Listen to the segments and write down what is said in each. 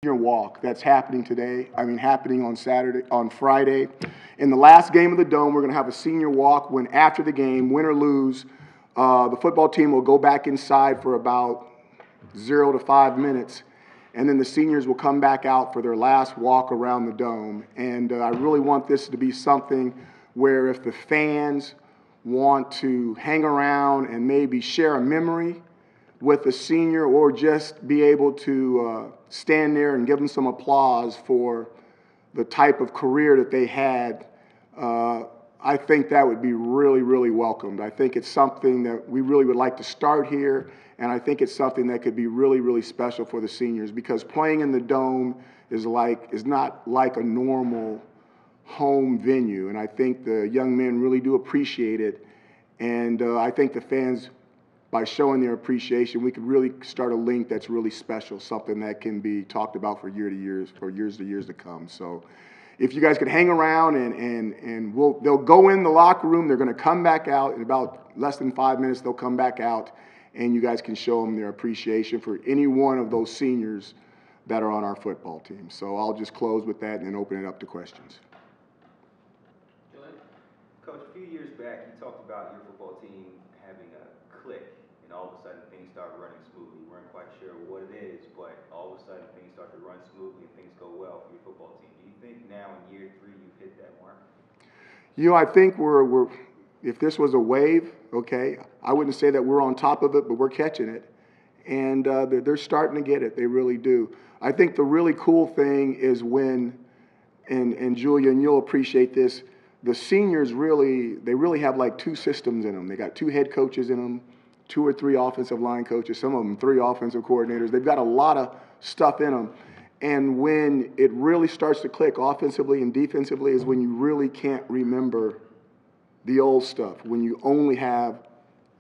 senior walk that's happening today. Happening on Friday. In the last game of the Dome, we're going to have a senior walk when after the game, win or lose, the football team will go back inside for about 0 to 5 minutes, and then the seniors will come back out for their last walk around the Dome. And I really want this to be something where if the fans want to hang around and maybe share a memory with a senior or just be able to stand there and give them some applause for the type of career that they had, I think that would be really, really welcomed. I think it's something that we really would like to start here, and I think it's something that could be really, really special for the seniors, because playing in the Dome is not like a normal home venue, and I think the young men really do appreciate it. And I think the fans, by showing their appreciation, we could really start a link that's really special, something that can be talked about for years to come. So if you guys could hang around and they'll go in the locker room, they're going to come back out in about less than 5 minutes. They'll come back out, and you guys can show them their appreciation for any one of those seniors that are on our football team. So I'll just close with that and then open it up to questions. Coach, a few years back, you talked about your football team having a click, and all of a sudden things start running smoothly. You weren't quite sure what it is, but all of a sudden things start to run smoothly and things go well for your football team. Do you think now in year 3 you've hit that mark? I think we're if this was a wave, okay, I wouldn't say that we're on top of it, but we're catching it. And they're starting to get it. They really do. I think the really cool thing is when, and Julia, and you'll appreciate this, the seniors really have like 2 systems in them. They got 2 head coaches in them, 2 or 3 offensive line coaches, some of them 3 offensive coordinators. They've got a lot of stuff in them. And when it really starts to click offensively and defensively is when you really can't remember the old stuff, when you only have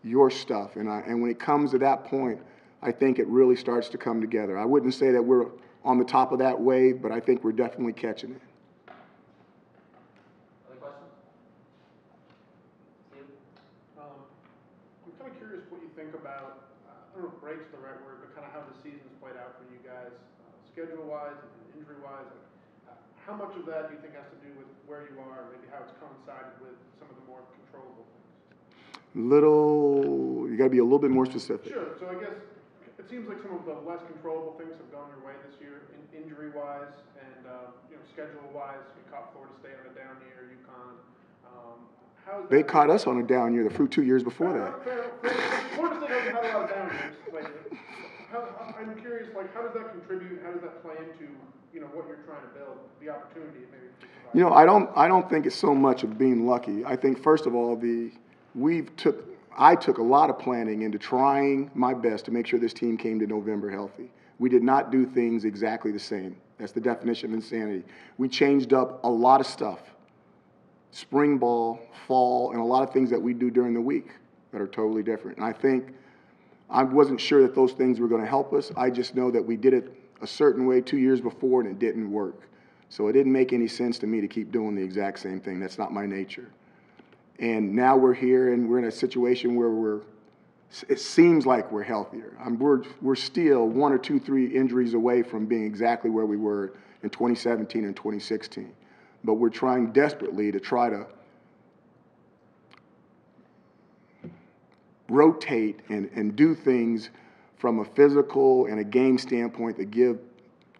your stuff. And when it comes to that point, I think it really starts to come together. I wouldn't say that we're on the top of that wave, but I think we're definitely catching it. I'm kind of curious what you think about, I don't know if break's the right word, but kind of how the season's played out for you guys, schedule-wise and injury-wise. How much of that do you think has to do with where you are, maybe how it's coincided with some of the more controllable things? You got to be a little bit more specific. Sure. So I guess it seems like some of the less controllable things have gone your way this year, injury-wise and schedule-wise. You caught Florida State on a down year, UConn. They caught us on a down year the 2 years before that. Florida State hasn't had a lot of down years lately. I'm curious, how does that contribute? How does that play into what you're trying to build, the opportunity maybe? I don't think it's so much of being lucky. I think first of all, I took a lot of planning into trying my best to make sure this team came to November healthy. We did not do things exactly the same. That's the definition of insanity. We changed up a lot of stuff. Spring ball, fall, and a lot of things that we do during the week that are totally different. And I think I wasn't sure that those things were going to help us. I just know that we did it a certain way 2 years before and it didn't work. So it didn't make any sense to me to keep doing the exact same thing. That's not my nature. And now we're here and we're in a situation where it seems like we're healthier. We're still 1 or 2, 3 injuries away from being exactly where we were in 2017 and 2016. But we're trying desperately to try to rotate and do things from a physical and a game standpoint that give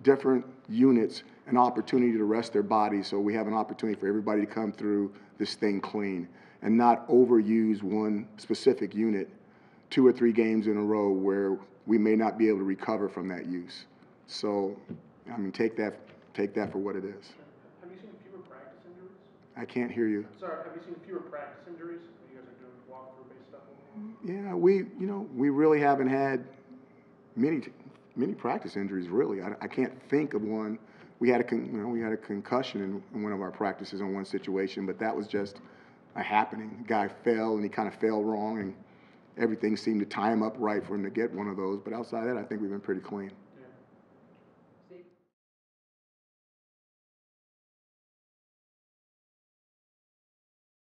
different units an opportunity to rest their bodies, so we have an opportunity for everybody to come through this thing clean and not overuse one specific unit 2 or 3 games in a row where we may not be able to recover from that use. So, take that for what it is. Have you seen fewer practice injuries? I can't hear you. Sorry, have you seen fewer practice injuries? You guys are doing walkthrough-based stuff? Yeah, we really haven't had many practice injuries. Really, I can't think of one. We had a concussion in one of our practices in one situation, but that was just a happening. The guy fell and he kind of fell wrong, and everything seemed to tie him up right for him to get one of those. But outside of that, I think we've been pretty clean.